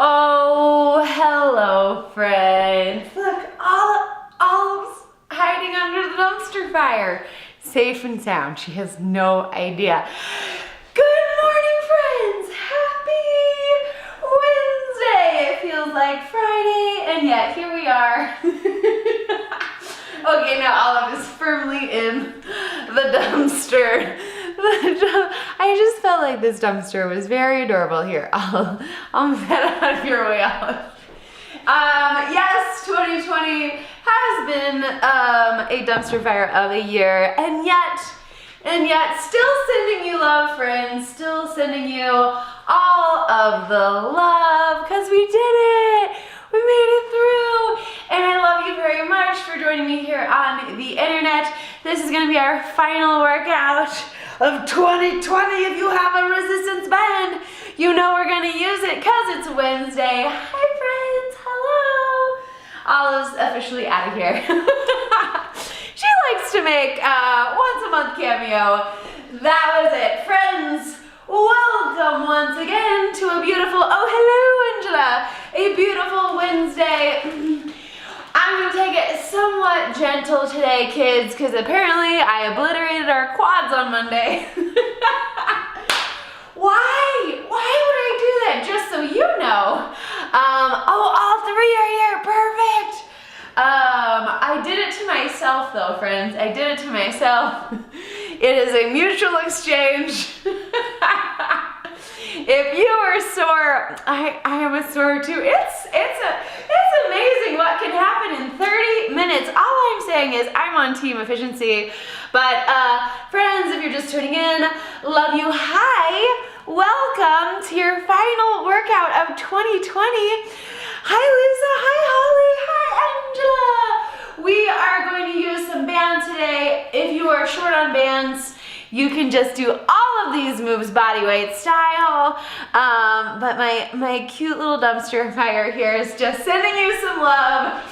Oh, hello, friends. Look, Olive's hiding under the dumpster fire. Safe and sound. She has no idea. Good morning, friends. Happy Wednesday. It feels like Friday, and yet here we are. Okay, now Olive is firmly in the dumpster. I just felt like this dumpster was very adorable. Here, I'll get out of your way, Olive. Yes, 2020 has been a dumpster fire of a year, and yet still sending you love, friends, still sending you all of the love, because we did it. We made it through, and I love you very much for joining me here on the internet. This is going to be our final workout of 2020. If you have a resistance band, you know we're going to use it because it's Wednesday. Hi, friends. Hello. Olive's officially out of here. She likes to make once a month cameo. That was it. Friends, welcome once again to a beautiful, oh, hello, Angela. A beautiful Wednesday. I'm going to take it somewhat gentle today, kids, because apparently I obliterated our quads on Monday. Why? Why would I do that? Just so you know. Oh, all three are here. Perfect. I did it to myself, though, friends. I did it to myself. It is a mutual exchange. If you are sore, I am a sore too. It's amazing what can happen in 30 minutes. All I'm saying is I'm on team efficiency. But friends, if you're just tuning in, love you. Hi, welcome to your final workout of 2020. Hi, Lisa. Hi, Holly. Hi, Angela. We are going to use some bands today. If you are short on bands, you can just do all of these moves body weight style, but my cute little dumpster fire here is just sending you some love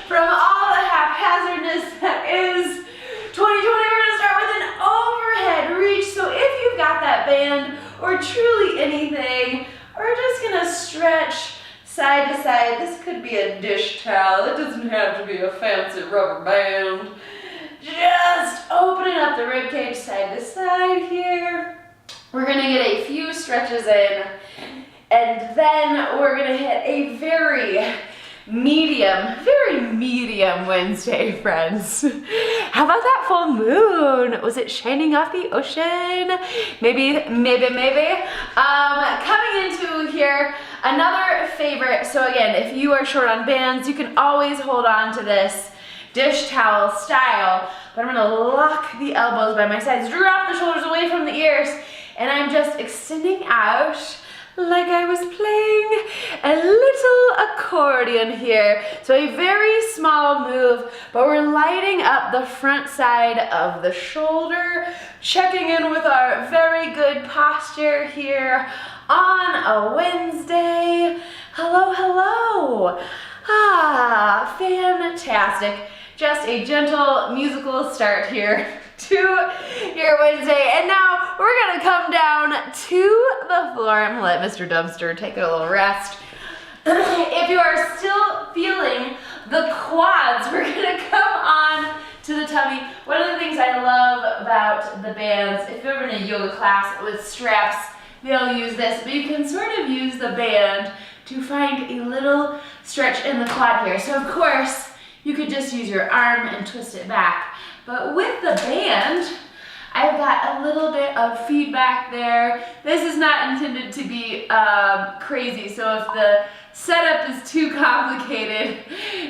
from all the haphazardness that is 2020. We're gonna start with an overhead reach, so if you've got that band or truly anything, we're just gonna stretch side to side. This could be a dish towel. It doesn't have to be a fancy rubber band. Just opening up the rib cage side to side here. We're gonna get a few stretches in, and then we're gonna hit a very medium Wednesday, friends. How about that full moon? Was it shining off the ocean? Maybe. Coming into here, another favorite. So again, if you are short on bands, you can always hold on to this dish towel style, but I'm gonna lock the elbows by my sides, drop the shoulders away from the ears, and I'm just extending out like I was playing a little accordion here. So a very small move, but we're lighting up the front side of the shoulder, checking in with our very good posture here on a Wednesday. Hello, hello. Ah, fantastic. Just a gentle musical start here to your Wednesday. And now we're gonna come down to the floor. I'm gonna let Mr. Dumpster take a little rest. If you are still feeling the quads, we're gonna come on to the tummy. One of the things I love about the bands, if you're ever in a yoga class with straps, they'll use this, but you can sort of use the band to find a little stretch in the quad here. So of course, you could just use your arm and twist it back. But with the band, I've got a little bit of feedback there. This is not intended to be crazy, so if the setup is too complicated,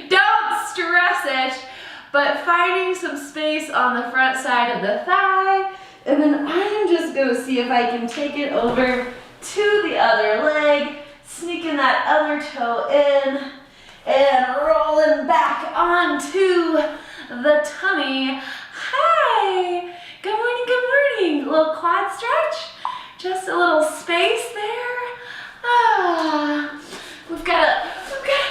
don't stress it. But finding some space on the front side of the thigh, and then I'm just gonna see if I can take it over to the other leg, sneaking that other toe in, and rolling back onto the tummy. Hi, good morning, good morning. Little quad stretch, just a little space there. Ah, we've got a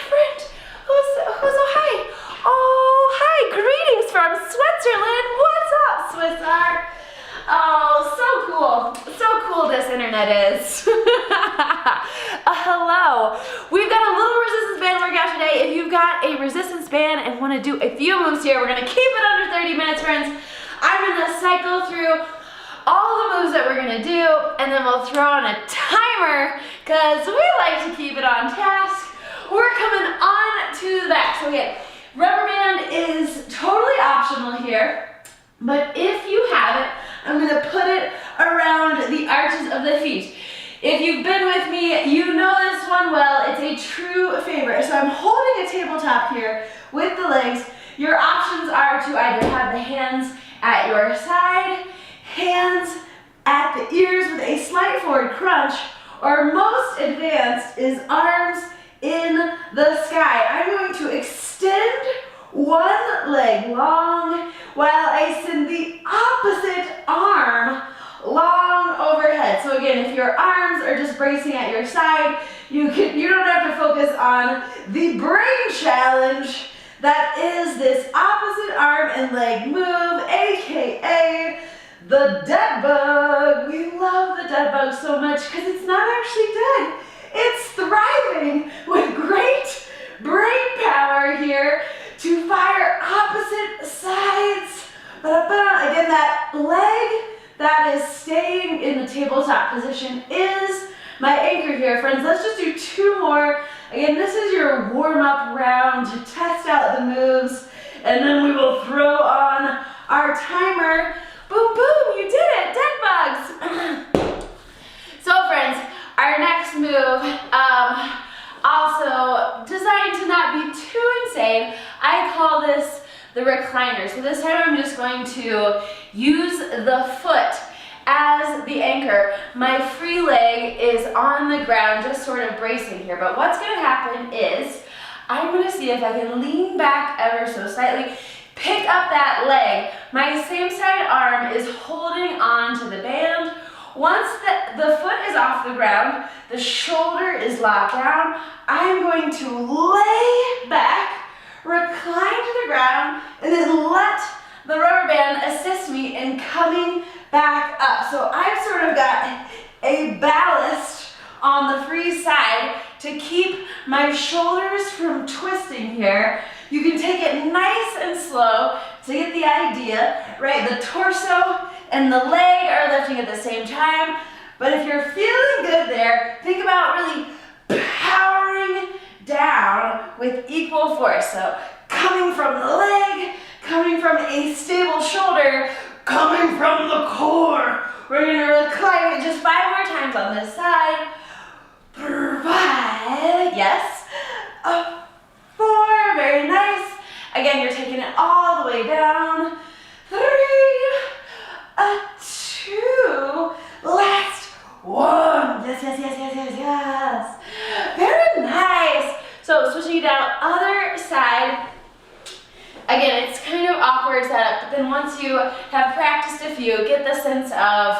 friend. Who's oh hi? Oh hi, greetings from Switzerland. What's up, Swiss art? Oh, so cool this internet is. Hello. We got a resistance band and want to do a few moves here, we're going to keep it under 30 minutes, friends. I'm going to cycle through all the moves that we're going to do, and then we'll throw on a timer because we like to keep it on task. We're coming on to the back. So again, rubber band is totally optional here, but if you have it, I'm going to put it around the arches of the feet. If you've been with me, you know this one well. It's a true favorite. So I'm holding a tabletop here with the legs. Your options are to either have the hands at your side, hands at the ears with a slight forward crunch, or most advanced is arms in the sky. I'm going to extend one leg long while I send the opposite arm long overhead. So again, if your arms are just bracing at your side, you don't have to focus on the brain challenge that is this opposite arm and leg move, aka the dead bug. We love the dead bug so much because it's not actually dead. It's thriving with great brain power here to fire opposite sides. Again, that leg that is staying in the tabletop position is my anchor here, friends. Let's just do 2 more. Again, this is your warm-up round to test out the moves, and then we will throw on our timer. Boom, boom, you did it, dead bugs. So friends, our next move, also designed to not be too insane. I call this the recliner. So this time I'm just going to use the foot as the anchor. My free leg is on the ground, just sort of bracing here. But what's going to happen is I'm going to see if I can lean back ever so slightly, pick up that leg. My same side arm is holding on to the band. Once the foot is off the ground, the shoulder is locked down, I'm going to lay back, recline to the ground, and then let the rubber band assist me in coming back up. So I've sort of got a ballast on the free side to keep my shoulders from twisting here. You can take it nice and slow to get the idea, right? The torso and the leg are lifting at the same time. But if you're feeling good there, think about really powering down with equal force. So coming from the leg, coming from a stable shoulder, coming from the core. We're gonna recline it just 5 more times on this side. 5, yes. 4, very nice. Again, you're taking it all the way down. 3, 2, last 1. Yes, yes, yes, yes, yes, yes. Very nice. So switching down other side. Again, it's kind of awkward setup, but then once you have practiced a few, get the sense of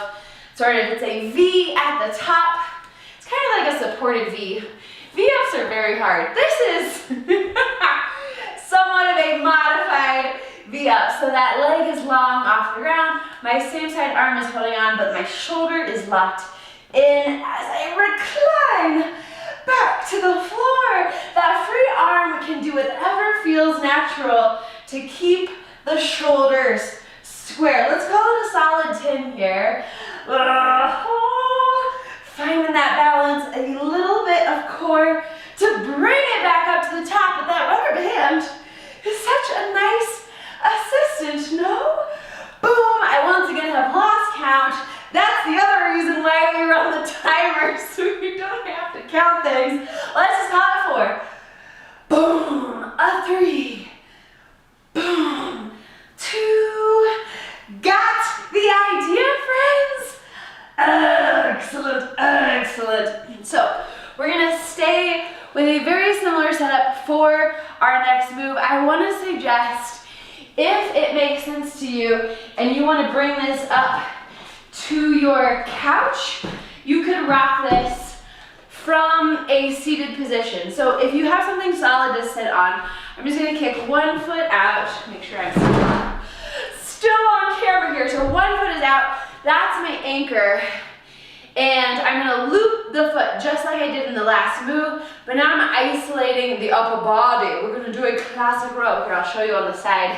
sort of, it's a V at the top. It's kind of like a supported V. V-ups are very hard. This is somewhat of a modified V-up. So that leg is long off the ground. My same side arm is holding on, but my shoulder is locked in as I recline back to the floor. That free arm can do whatever feels natural to keep the shoulders square. Let's call it a solid 10 here. Finding that balance, a little bit of core to bring it back up to the top. But that rubber band is such a nice assistant, no? Boom, I once again have lost count. That's the other reason why we run the timer, so you don't have to count things. Let's just call it 4. Boom, a 3. Boom, 2. Got the idea, friends? Excellent, excellent. So we're gonna stay with a very similar setup for our next move. I wanna suggest, if it makes sense to you and you wanna bring this up to your couch, you could rock this from a seated position. So if you have something solid to sit on, I'm just gonna kick one foot out, make sure I'm still on camera here. So one foot is out, that's my anchor. And I'm gonna loop the foot just like I did in the last move, but now I'm isolating the upper body. We're gonna do a classic row. Here, I'll show you on the side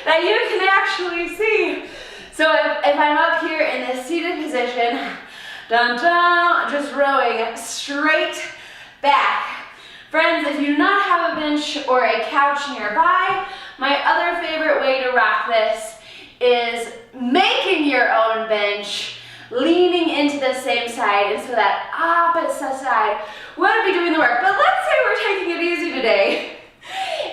that you can actually see. So if I'm up here in this seated position, dun dun, just rowing straight back. Friends, if you do not have a bench or a couch nearby, my other favorite way to rock this is making your own bench, leaning into the same side, and so that opposite side would be doing the work. But let's say we're taking it easy today,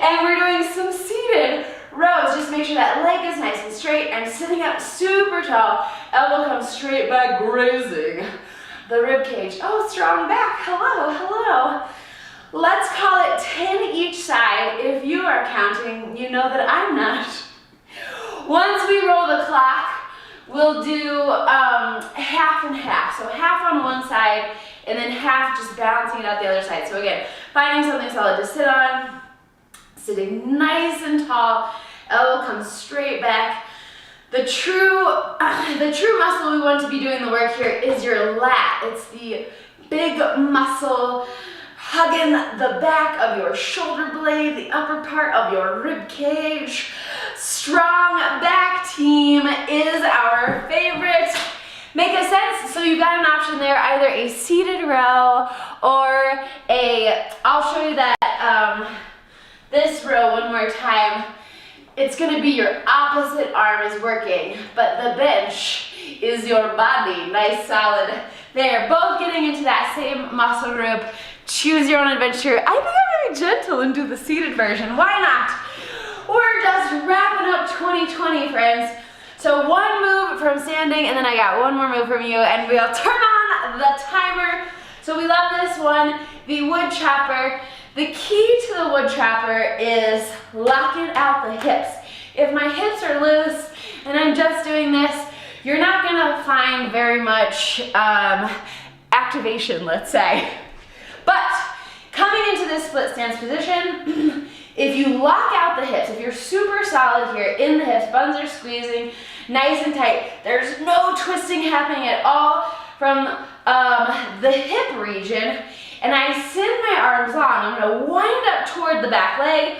and we're doing some seated rows. Just make sure that leg is nice and straight. I'm sitting up super tall. Elbow comes straight back, grazing the rib cage. Oh, strong back. Hello, hello. Let's call it 10 each side. If you are counting, you know that I'm not. Once we roll the clock, we'll do half and half. So half on one side, and then half just balancing it out the other side. So again, finding something solid to sit on, sitting nice and tall, elbow comes straight back. The true muscle we want to be doing the work here is your lat. It's the big muscle hugging the back of your shoulder blade, the upper part of your rib cage. Strong back team is our favorite. Make a sense? So you've got an option there, either a seated row or I'll show you that this row one more time. It's gonna be your opposite arm is working, but the bench is your body. Nice, solid there. Both getting into that same muscle group. Choose your own adventure. I think I'm gonna be gentle and do the seated version. Why not? We're just wrapping up 2020, friends. So one move from standing, and then I got one more move from you, and we'll turn on the timer. So we love this one, the wood chopper. The key to the wood chopper is locking out the hips. If my hips are loose and I'm just doing this, you're not gonna find very much activation, let's say. But coming into this split stance position, if you lock out the hips, if you're super solid here in the hips, buns are squeezing nice and tight, there's no twisting happening at all from the hip region, and I send my arms long, I'm gonna wind up toward the back leg,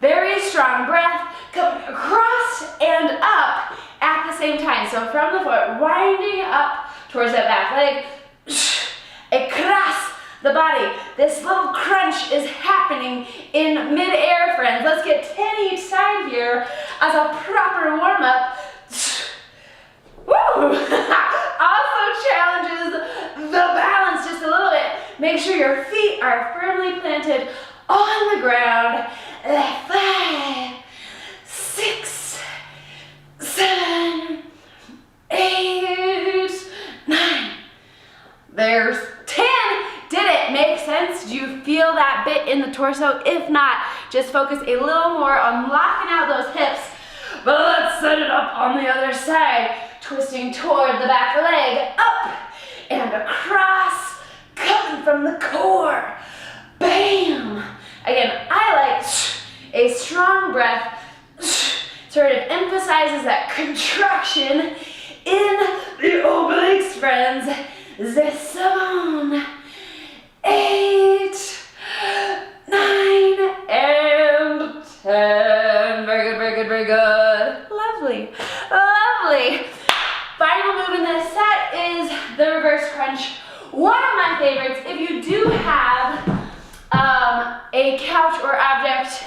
very strong breath, coming across and up at the same time. So from the foot, winding up towards that back leg, across the body. This little crunch is happening in mid-air, friends. Let's get 10 each side here as a proper warm-up. Woo! Also challenges the balance just a little bit. Make sure your feet are firmly planted on the ground. 5, 6, 7, 8, 9. There's 10. Did it make sense? Do you feel that bit in the torso? If not, just focus a little more on locking out those hips. But let's set it up on the other side. Twisting toward the back leg, up and across, coming from the core. Bam! Again, I like a strong breath, sort of emphasizes that contraction in the obliques, friends. The 7, 8, 9, and 10. Very good, very good, very good. Lovely, lovely. Final move in this set is the reverse crunch. One of my favorites, if you do have a couch or object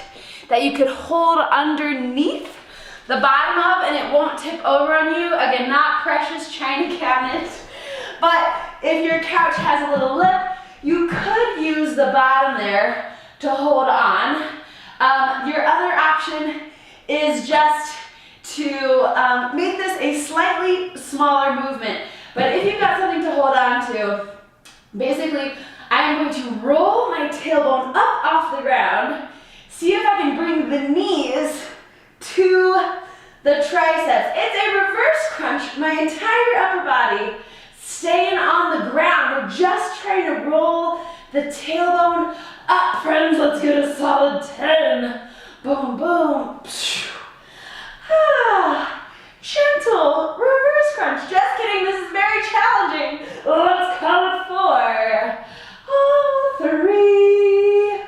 that you could hold underneath the bottom of and it won't tip over on you, again, not precious china cabinet, but if your couch has a little lip, you could use the bottom there to hold on. Your other option is just to make this a slightly smaller movement. But if you've got something to hold on to, basically I'm going to roll my tailbone up off the ground, see if I can bring the knees to the triceps. It's a reverse crunch, my entire upper body staying on the ground. We're just trying to roll the tailbone up, friends. Let's get a solid 10. Boom, boom. gentle reverse crunch. Just kidding, this is very challenging. Let's count 4. Oh, 3.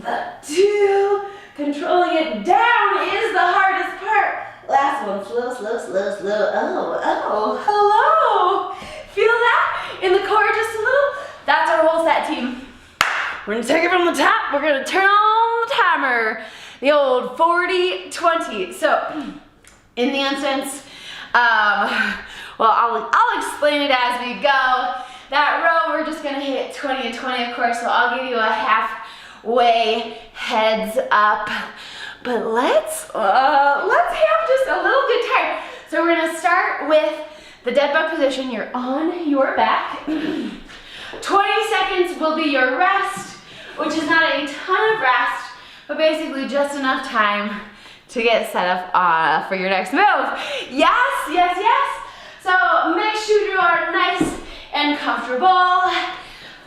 The 2. Controlling it down is the hardest part. Last one, slow, slow, slow, slow. Oh, hello. Feel that in the core just a little? That's our whole set, team. We're gonna take it from the top. We're gonna turn on the timer. The old 40-20. So, in the instance, well, I'll explain it as we go. That row, we're just gonna hit 20 and 20, of course, so I'll give you a halfway heads up. But let's have just a little good time. So we're gonna start with the dead bug position. You're on your back. 20 seconds will be your rest, which is not a ton of rest, but basically just enough time to get set up for your next move. Yes, yes, yes. So make sure you are nice and comfortable.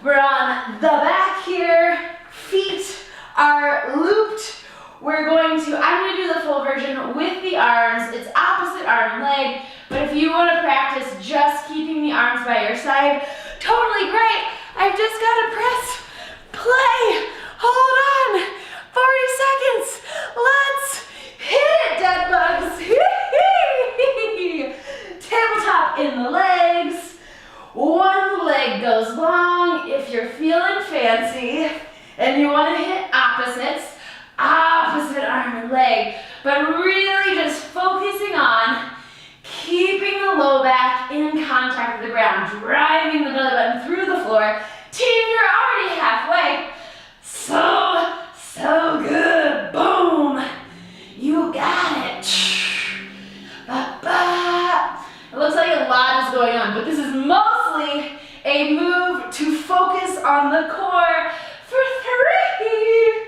We're on the back here. Feet are looped. I'm gonna do the full version with the arms. It's opposite arm and leg, but if you wanna practice just keeping the arms by your side, totally great. I've just gotta press play. Hold on, 40 seconds. Let's hit it, dead bugs. Tabletop in the legs. One leg goes long. If you're feeling fancy and you wanna hit opposites, opposite arm and leg, but really just focusing on keeping the low back in contact with the ground, driving the belly button through the floor. Team, you're already halfway. So good. Boom. You got it. Ba-ba. It looks like a lot is going on, but this is mostly a move to focus on the core for 3,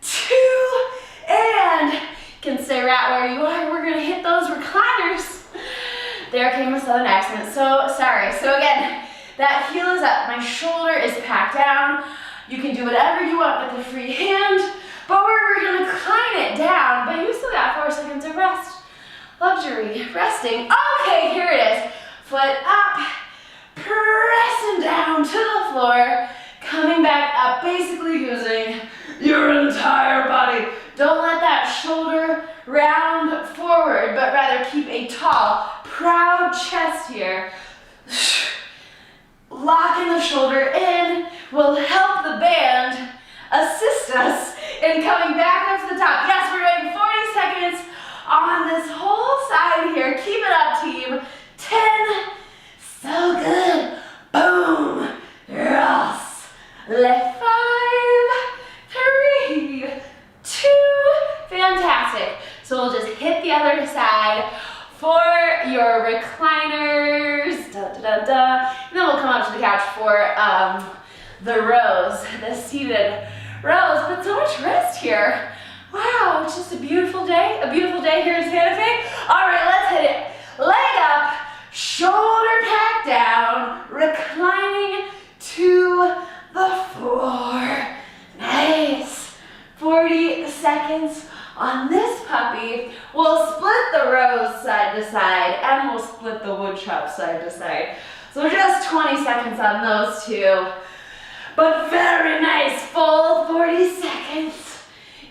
2, and you can stay right where you are. We're gonna hit those recliners. There came a southern accent, so sorry. So again, that heel is up, my shoulder is packed down. You can do whatever you want with the free hand, but we're gonna incline it down, but you still got 4 seconds of rest. Luxury, resting. Okay, here it is. Foot up, pressing down to the floor, coming back up, basically using your entire body. Don't let that shoulder round forward, but rather keep a tall, proud chest here. Locking the shoulder in will help the band assist us in coming back up to the top. Yes, we're doing 40 seconds on this whole side here. Keep it up, team. 10. So good. Boom. Yes. Left 5, 3, 2. Fantastic. So we'll just hit the other side for your recliners. Da, da, da, da. And then we'll come up to the couch for the rows, the seated rows. But so much rest here. Wow, it's just a beautiful day. A beautiful day here in Santa Fe. All right, let's hit it. Leg up, shoulder packed down, reclining to the floor. Nice. 40 seconds on this puppy. We'll split the rows side to side, and we'll split the wood chop side to side. So just 20 seconds on those two. But very nice, full 40 seconds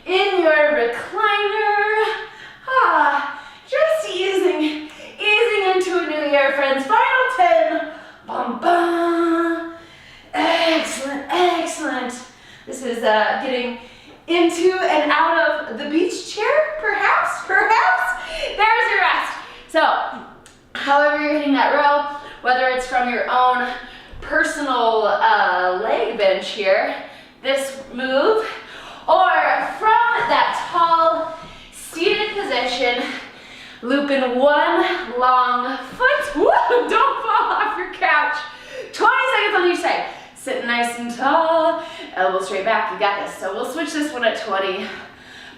in your recliner. Just easing into a new year, friends. Final 10. Bum, bum. Excellent, excellent. This is getting into and out of the beach chair, perhaps. There's your rest. So, however you're hitting that row, whether it's from your own personal leg bench here, this move, or from that tall seated position, looping one long foot. Woo, don't fall off your couch. 20 seconds on each side. Sitting nice and tall, elbows straight back, you got this. So we'll switch this one at 20.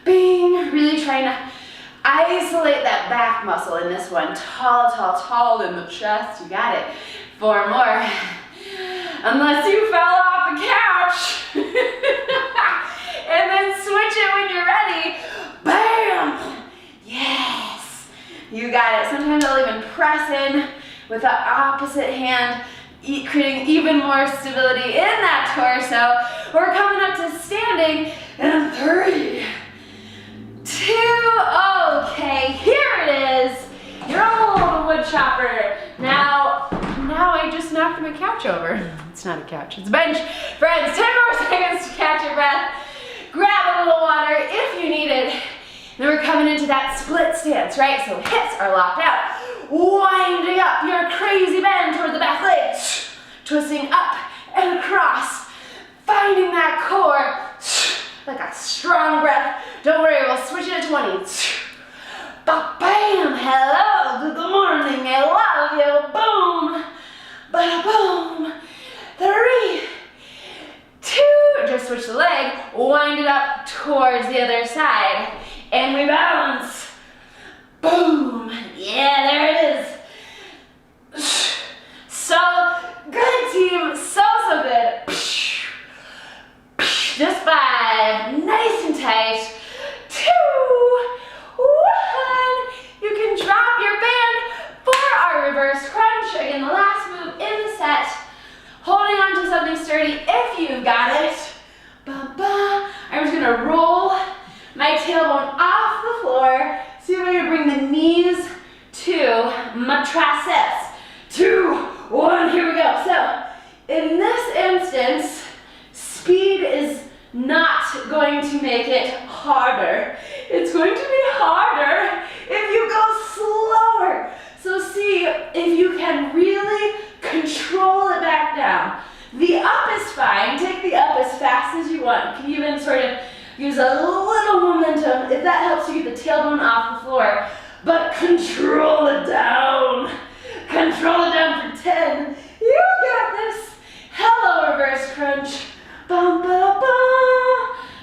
Bing, really trying to isolate that back muscle in this one. Tall, tall, tall in the chest, you got it. 4 more. Unless you fell off the couch. And then switch it when you're ready. Bam! Yes! You got with the opposite hand, creating even more stability in that torso. We're coming up to standing in 3, 2, okay, here it is. Your old wood chopper. Now I just knocked my couch over. It's not a couch, it's a bench. Friends, 10 more seconds to catch your breath. Grab a little water if you need it. Then we're coming into that split stance, right? So hips are locked out. Winding up your crazy bend toward the back leg. Twisting up and across. Finding that core. Like a strong breath. Don't worry, we'll switch it at 20. Ba-bam! Hello, good morning, I love you. Boom! Ba-boom! 3, 2, just switch the leg, wind it up towards the other side, and we balance. Boom! Yeah, there it is. So good, team, so good. Just 5, nice and tight. 2, 1. You can drop your band for our reverse crunch. Again, the last move in the set. Holding on to something sturdy if you've got it. Ba-ba. I'm just gonna roll my tailbone off the floor. See if I can bring the knees to my triceps. 2, 1, here we go. So, in this instance, speed is not going to make it harder. It's going to be harder if you go slower. So see if you can really control it back down. The up is fine. Take the up as fast as you want. You can even sort of use a little momentum if that helps you get the tailbone off the floor. But control it down. Control it down for 10. You got this. Hello, reverse crunch. Bum, ba, ba.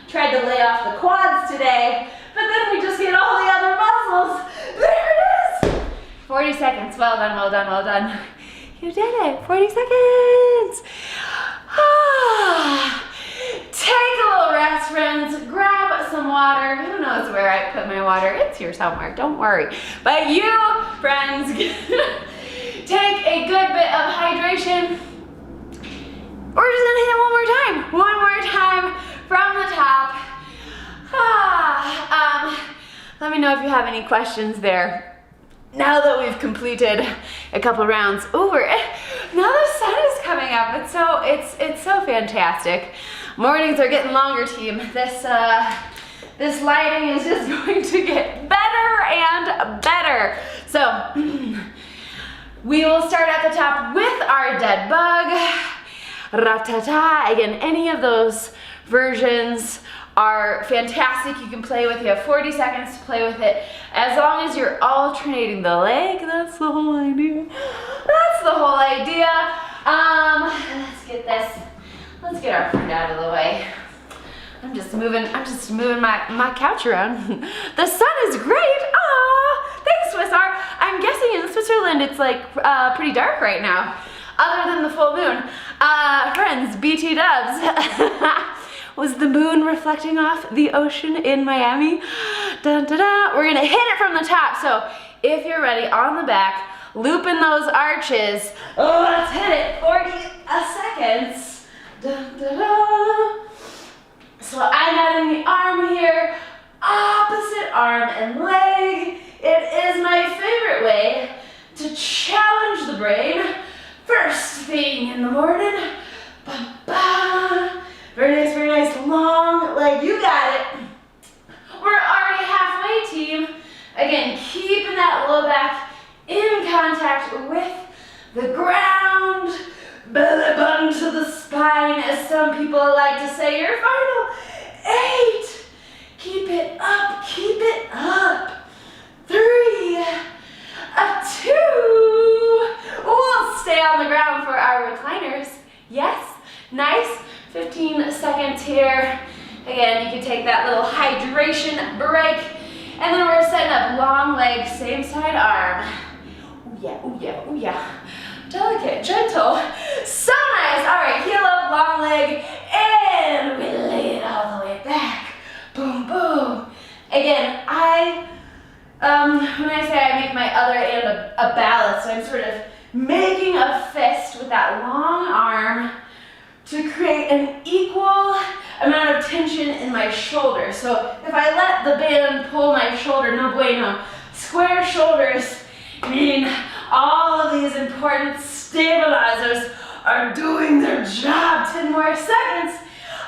Tried to lay off the quads today, but then we just get all the other muscles. There it is. 40 seconds. Well done, well done, well done. You did it. 40 seconds. Take a little rest, friends. Grab some water. Who knows where I put my water? It's here somewhere. Don't worry. But you, friends, take a good bit of hydration. We're just gonna hit it one more time. One more time from the top. Let me know if you have any questions there. Now that we've completed a couple rounds, now the sun is coming up. It's so fantastic. Mornings are getting longer, team. This lighting is just going to get better and better. So we will start at the top with our dead bug. Ra-ta-ta. Again, any of those versions are fantastic. You can play with it. You have 40 seconds to play with it. As long as you're alternating the leg, that's the whole idea. That's the whole idea. Let's get our friend out of the way. I'm just moving my couch around. The sun is great. Thanks, Swiss R. I'm guessing in Switzerland it's like pretty dark right now, other than the full moon. Friends, BT dubs. Was the moon reflecting off the ocean in Miami? Dun, dun, dun. We're gonna hit it from the top. So if you're ready, on the back, looping those arches. Let's hit it, 40 seconds. Dun, dun, dun. So I'm adding the arm here, opposite arm and leg. It is my favorite way to challenge the brain. First thing in the morning. Ba-ba. Very nice, long leg. You got it. We're already halfway, team. Again, keeping that low back in contact with the ground. Belly button to the spine, as some people like to say. Your final 8. Keep it up, keep it up. 3, 2. We'll stay on the ground for our recliners. Yes, nice. 15 seconds here. Again, you can take that little hydration break. And then we're setting up long leg, same side arm. Ooh yeah, ooh yeah, ooh yeah. Delicate, gentle. So nice. All right, heel up, long leg, and we lay it all the way back. Boom, boom. Again, when I say I make my other hand a ballast, so I'm sort of making a fist with that long arm to create an equal amount of tension in my shoulder. So if I let the band pull my shoulder, no bueno. Square shoulders mean all of these important stabilizers are doing their job. 10 more seconds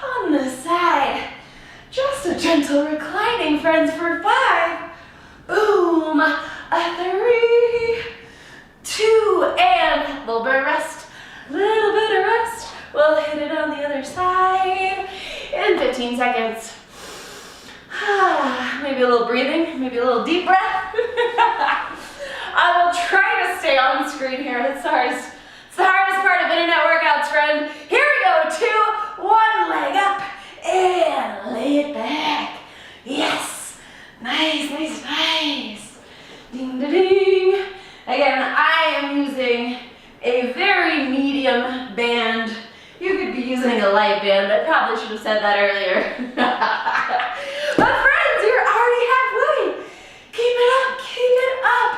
on the side. Just a gentle reclining, friends, for 5. Boom. A 3, 2, and a little bit of rest. Little bit of rest. We'll hit it on the other side in 15 seconds. Maybe a little breathing, maybe a little deep breath. I will try to stay on screen here. It's the hardest part of internet workouts, friend. Here we go. 2, 1 leg up and lay it back. Yes. Nice, nice, nice. Ding, ding, ding. Again, I am using a very medium band. You could be using a light band. I probably should have said that earlier. But friends, you're already halfway. Keep it up, keep it up.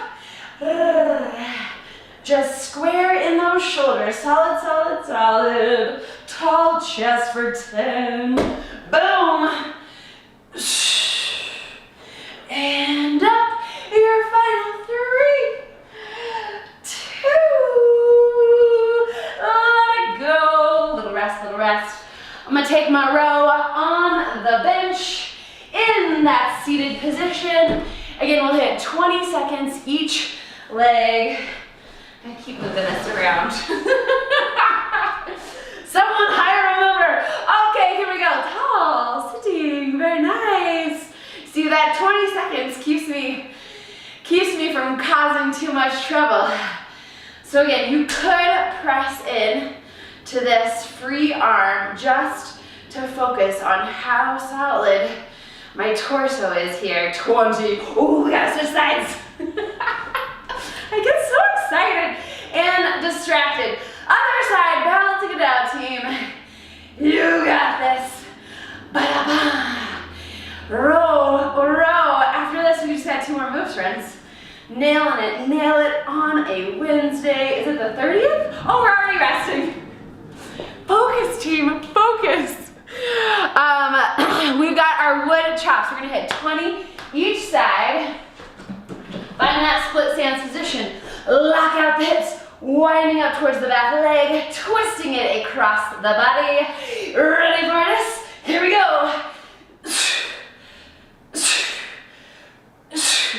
Just square in those shoulders. Solid, solid, solid. Tall chest for 10. Boom. And up. Your final 3, 2. Let it go. Little rest, little rest. I'm gonna take my row on the bench in that seated position. Again, we'll hit 20 seconds each leg. I keep moving this around. Someone hire a mover. Okay, here we go. Tall, sitting, very nice. See, that 20 seconds keeps me from causing too much trouble. So again, you could press in to this free arm just to focus on how solid my torso is here. 20. Oh, we gotta switch sides. I get so excited and distracted. Other side, balancing it out, team. You got this. Ba-da-ba. Row, row. After this, we just got 2 more moves, friends. Nailing it. Nail it on a Wednesday. Is it the 30th? Oh, we're already resting. Focus, team. Focus. We've got our wood chops. We're gonna hit 20 each side. Find that split stance position. Lock out the hips, winding up towards the back leg, twisting it across the body. Ready for this? Here we go.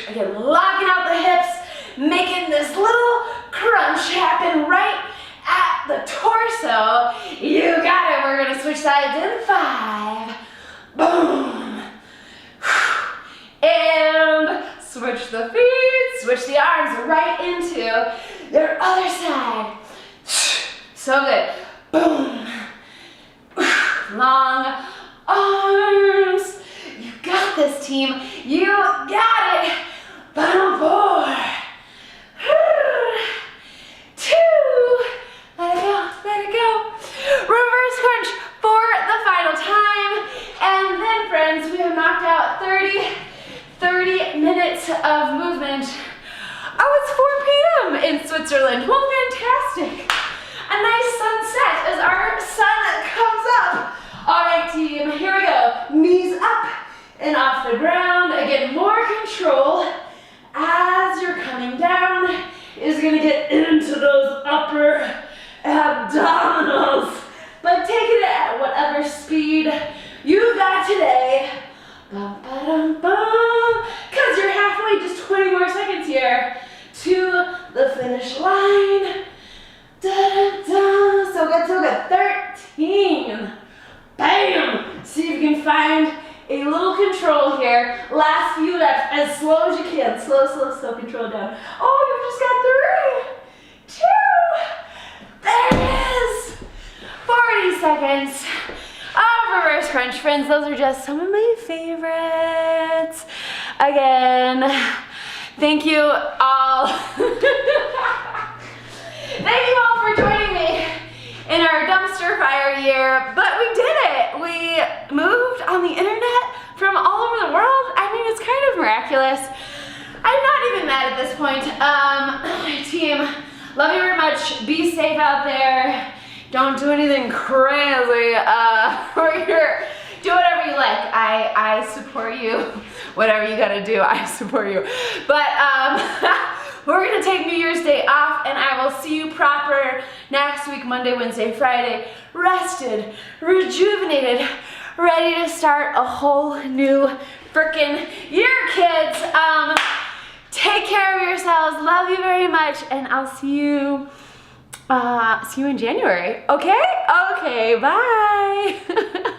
Again, locking out the hips, making this little crunch happen right at the torso. You got it. We're gonna switch sides in 5. Boom. And switch the feet, switch the arms right into your other side. So good. Boom. Long arms. You got this, team. You got it. Final 4. 2. Let it go. Let it go. Reverse crunch for the final time. And then, friends, we have knocked out 30 minutes of movement. Oh, it's 4 p.m. in Switzerland. Well, fantastic. A nice sunset as our sun comes up. All right, team, here we go. Knees up and off the ground. Again, more control as you're coming down is gonna get into those upper abdominals. But take it at whatever speed you got today. Bum, ba-dum, bum. Cause you're halfway, just 20 more seconds here to the finish line. Da-da-da. So good, so good. 13. Bam! See if you can find a little control here. Last few reps, as slow as you can. Slow, slow, slow, control down. Oh, you've just got 3, 2. There it is. 40 seconds of reverse crunch, friends. Those are just some of my favorites. Again, thank you all. Thank you all for joining me in our dumpster fire year, but we did it. We moved on the internet from all over the world. I mean, it's kind of miraculous. I'm not even mad at this point. Team, Love you very much. Be safe out there. Don't do anything crazy. We're here. Do whatever you like. I support you. Whatever you gotta do, I support you. But we're gonna take New Year's Day off, and I will see you proper next week, Monday, Wednesday, Friday. Rested, rejuvenated, ready to start a whole new freaking year, kids. Take care of yourselves. Love you very much, and I'll see you in January. Okay? Okay, bye.